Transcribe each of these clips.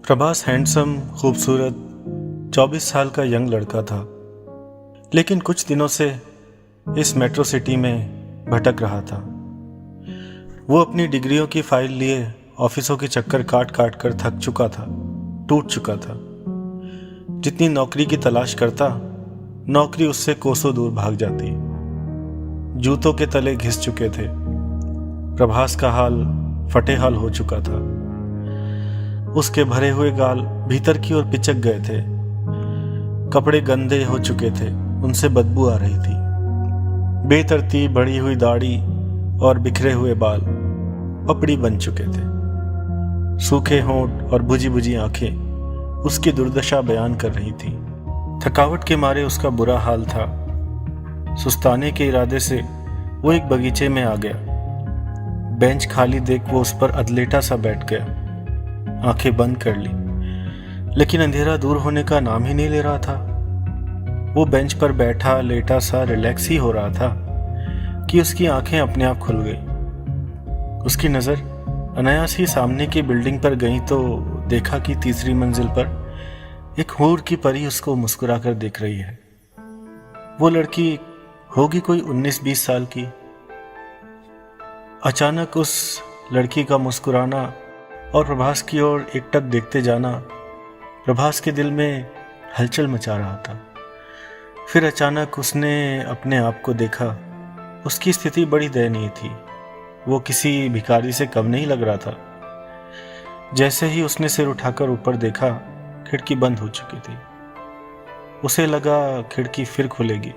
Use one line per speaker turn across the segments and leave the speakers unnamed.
Prabhas handsome, खूबसूरत 24 साल का यंग लड़का था, लेकिन कुछ दिनों से इस मेट्रो सिटी में भटक रहा था। वो अपनी डिग्रियों की फाइल लिए ऑफिसों के चक्कर काट काट कर थक चुका था, टूट चुका था। जितनी नौकरी की तलाश करता, नौकरी उससे कोसों दूर भाग जाती। जूतों के तले घिस चुके थे। प्रभास का हाल फटे हाल हो चुका था। उसके भरे हुए गाल भीतर की ओर पिचक गए थे। कपड़े गंदे हो चुके थे, उनसे बदबू आ रही थी। बेतरतीब बढ़ी हुई दाढ़ी और बिखरे हुए बाल पपड़ी बन चुके थे। सूखे होंठ और बुझी बुझी आंखें उसकी दुर्दशा बयान कर रही थी। थकावट के मारे उसका बुरा हाल था। सुस्ताने के इरादे से वो एक बगीचे में आ गया। बेंच खाली देख वो उस पर अधलेटा सा बैठ गया। आंखें बंद कर ली, लेकिन अंधेरा दूर होने का नाम ही नहीं ले रहा था। वो बेंच पर बैठा लेटा सा रिलैक्स ही हो रहा था कि उसकी आंखें अपने आप खुल गई। उसकी नज़र अनायास ही सामने की बिल्डिंग पर गई तो देखा कि तीसरी मंजिल पर एक हूर की परी उसको मुस्कुराकर देख रही है। वो लड़की होगी कोई 19-20 साल की। अचानक उस लड़की का मुस्कुराना और प्रभास की ओर एकटक देखते जाना प्रभास के दिल में हलचल मचा रहा था। फिर अचानक उसने अपने आप को देखा। उसकी स्थिति बड़ी दयनीय थी। वो किसी भिखारी से कम नहीं लग रहा था। जैसे ही उसने सिर उठाकर ऊपर देखा, खिड़की बंद हो चुकी थी। उसे लगा खिड़की फिर खुलेगी,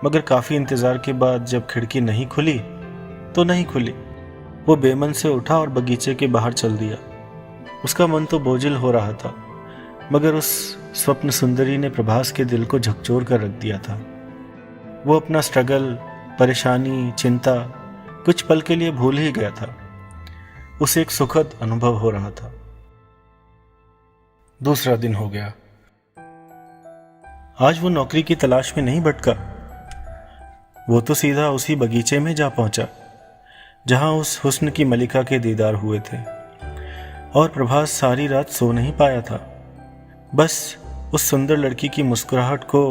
मगर काफ़ी इंतज़ार के बाद जब खिड़की नहीं खुली तो नहीं खुली। वो बेमन से उठा और बगीचे के बाहर चल दिया। उसका मन तो बोझिल हो रहा था, मगर उस स्वप्न सुंदरी ने प्रभास के दिल को झकझोर कर रख दिया था। वो अपना स्ट्रगल, परेशानी, चिंता कुछ पल के लिए भूल ही गया था। उसे एक सुखद अनुभव हो रहा था। दूसरा दिन हो गया। आज वो नौकरी की तलाश में नहीं भटका। वो तो सीधा उसी बगीचे में जा पहुंचा जहां उस हुस्न की मलिका के दीदार हुए थे। और प्रभास सारी रात सो नहीं पाया था। बस उस सुंदर लड़की की मुस्कुराहट को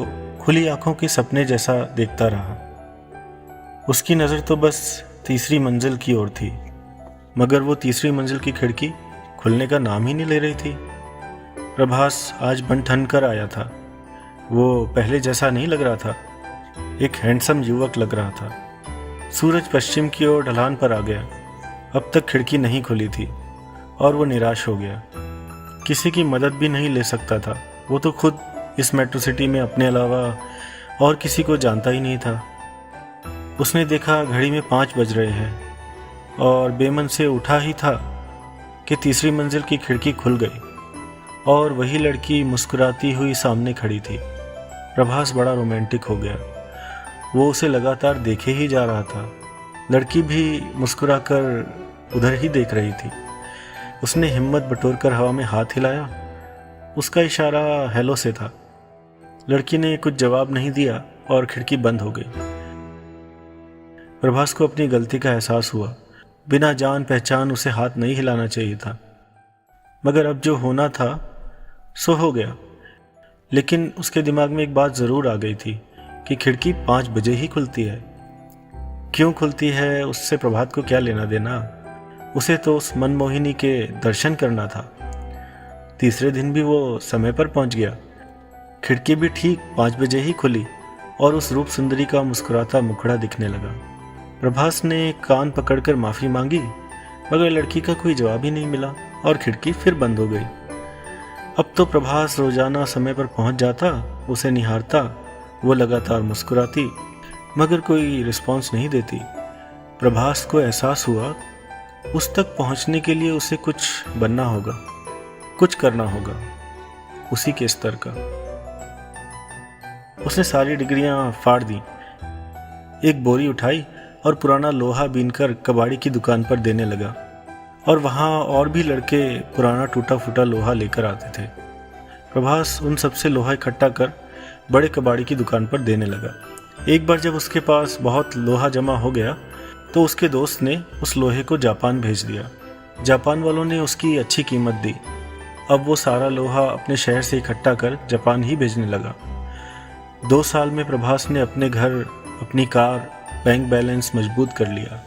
खुली आंखों के सपने जैसा देखता रहा। उसकी नज़र तो बस तीसरी मंजिल की ओर थी, मगर वो तीसरी मंजिल की खिड़की खुलने का नाम ही नहीं ले रही थी। प्रभास आज बन ठन कर आया था। वो पहले जैसा नहीं लग रहा था। एक हैंडसम युवक लग रहा था। सूरज पश्चिम की ओर ढलान पर आ गया। अब तक खिड़की नहीं खुली थी और वो निराश हो गया। किसी की मदद भी नहीं ले सकता था। वो तो खुद इस मेट्रो सिटी में अपने अलावा और किसी को जानता ही नहीं था। उसने देखा घड़ी में 5 बज रहे हैं और बेमन से उठा ही था कि तीसरी मंजिल की खिड़की खुल गई और वही लड़की मुस्कुराती हुई सामने खड़ी थी। प्रभास बड़ा रोमांटिक हो गया। वो उसे लगातार देखे ही जा रहा था। लड़की भी मुस्कुराकर उधर ही देख रही थी। उसने हिम्मत बटोरकर हवा में हाथ हिलाया। उसका इशारा हेलो से था। लड़की ने कुछ जवाब नहीं दिया और खिड़की बंद हो गई। प्रभास को अपनी गलती का एहसास हुआ। बिना जान पहचान उसे हाथ नहीं हिलाना चाहिए था, मगर अब जो होना था सो हो गया। लेकिन उसके दिमाग में एक बात ज़रूर आ गई थी कि खिड़की 5 बजे ही खुलती है। क्यों खुलती है उससे प्रभात को क्या लेना देना। उसे तो उस मनमोहिनी के दर्शन करना था। तीसरे दिन भी वो समय पर पहुंच गया। खिड़की भी ठीक 5 बजे ही खुली और उस रूप सुंदरी का मुस्कुराता मुखड़ा दिखने लगा। प्रभास ने कान पकड़कर माफ़ी मांगी, मगर लड़की का कोई जवाब ही नहीं मिला और खिड़की फिर बंद हो गई। अब तो प्रभास रोजाना समय पर पहुंच जाता, उसे निहारता। वो लगातार मुस्कुराती, मगर कोई रिस्पॉन्स नहीं देती। प्रभास को एहसास हुआ उस तक पहुंचने के लिए उसे कुछ बनना होगा, कुछ करना होगा उसी के स्तर का। उसने सारी डिग्रियां फाड़ दी। एक बोरी उठाई और पुराना लोहा बीनकर कबाड़ी की दुकान पर देने लगा। और वहाँ और भी लड़के पुराना टूटा फूटा लोहा लेकर आते थे। प्रभास उन सबसे लोहा इकट्ठा कर बड़े कबाड़ी की दुकान पर देने लगा। एक बार जब उसके पास बहुत लोहा जमा हो गया तो उसके दोस्त ने उस लोहे को जापान भेज दिया। जापान वालों ने उसकी अच्छी कीमत दी अब वो सारा लोहा अपने शहर से इकट्ठा कर जापान ही भेजने लगा। 2 साल में प्रभास ने अपने घर, अपनी कार, बैंक बैलेंस मजबूत कर लिया।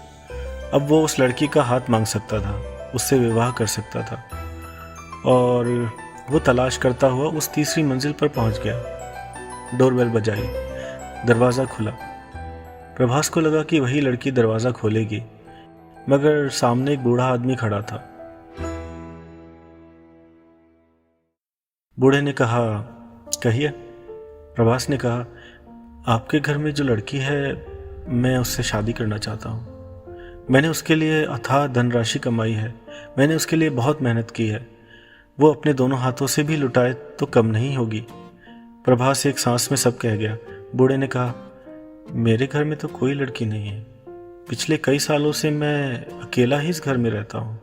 अब वो उस लड़की का हाथ मांग सकता था, उससे विवाह कर सकता था। और वो तलाश करता हुआ उस तीसरी मंजिल पर पहुंच गया। डोरबेल बजाई, दरवाज़ा खुला। प्रभास को लगा कि वही लड़की दरवाज़ा खोलेगी, मगर सामने एक बूढ़ा आदमी खड़ा था। बूढ़े ने कहा, कहिए। प्रभास ने कहा, आपके घर में जो लड़की है, मैं उससे शादी करना चाहता हूँ। मैंने उसके लिए अथाह धनराशि कमाई है, मैंने उसके लिए बहुत मेहनत की है। वो अपने दोनों हाथों से भी लुटाए तो कम नहीं होगी। प्रभास एक सांस में सब कह गया। बूढ़े ने कहा, मेरे घर में तो कोई लड़की नहीं है। पिछले कई सालों से मैं अकेला ही इस घर में रहता हूँ।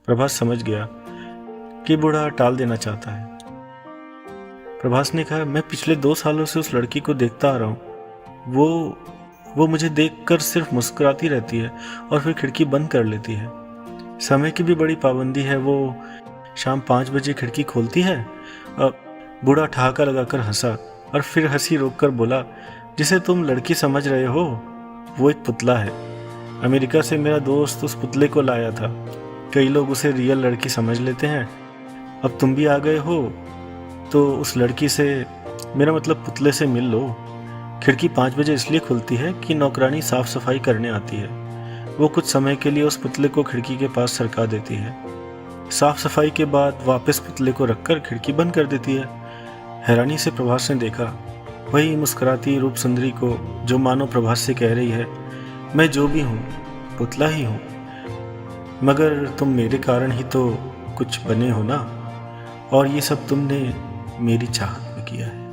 प्रभास समझ गया कि बूढ़ा टाल देना चाहता है। प्रभास ने कहा, मैं पिछले 2 सालों से उस लड़की को देखता आ रहा हूँ। वो मुझे देखकर सिर्फ मुस्कुराती रहती है और फिर खिड़की बंद कर लेती है। समय की भी बड़ी पाबंदी है। वो शाम 5 बजे खिड़की खोलती है। बूढ़ा ठहाका लगाकर हंसा और फिर हंसी रोककर बोला, जिसे तुम लड़की समझ रहे हो वो एक पुतला है। अमेरिका से मेरा दोस्त उस पुतले को लाया था। कई लोग उसे रियल लड़की समझ लेते हैं। अब तुम भी आ गए हो तो उस लड़की से, मेरा मतलब पुतले से, मिल लो। खिड़की 5 बजे इसलिए खुलती है कि नौकरानी साफ सफाई करने आती है। वो कुछ समय के लिए उस पुतले को खिड़की के पास सरका देती है। साफ सफाई के बाद वापस पुतले को रखकर खिड़की बंद कर देती है। हैरानी से प्रभास ने देखा वही मुस्कुराती रूप सुंदरी को, जो मानो प्रभास से कह रही है, मैं जो भी हूँ पुतला ही हूँ, मगर तुम मेरे कारण ही तो कुछ बने हो ना, और ये सब तुमने मेरी चाहत में किया है।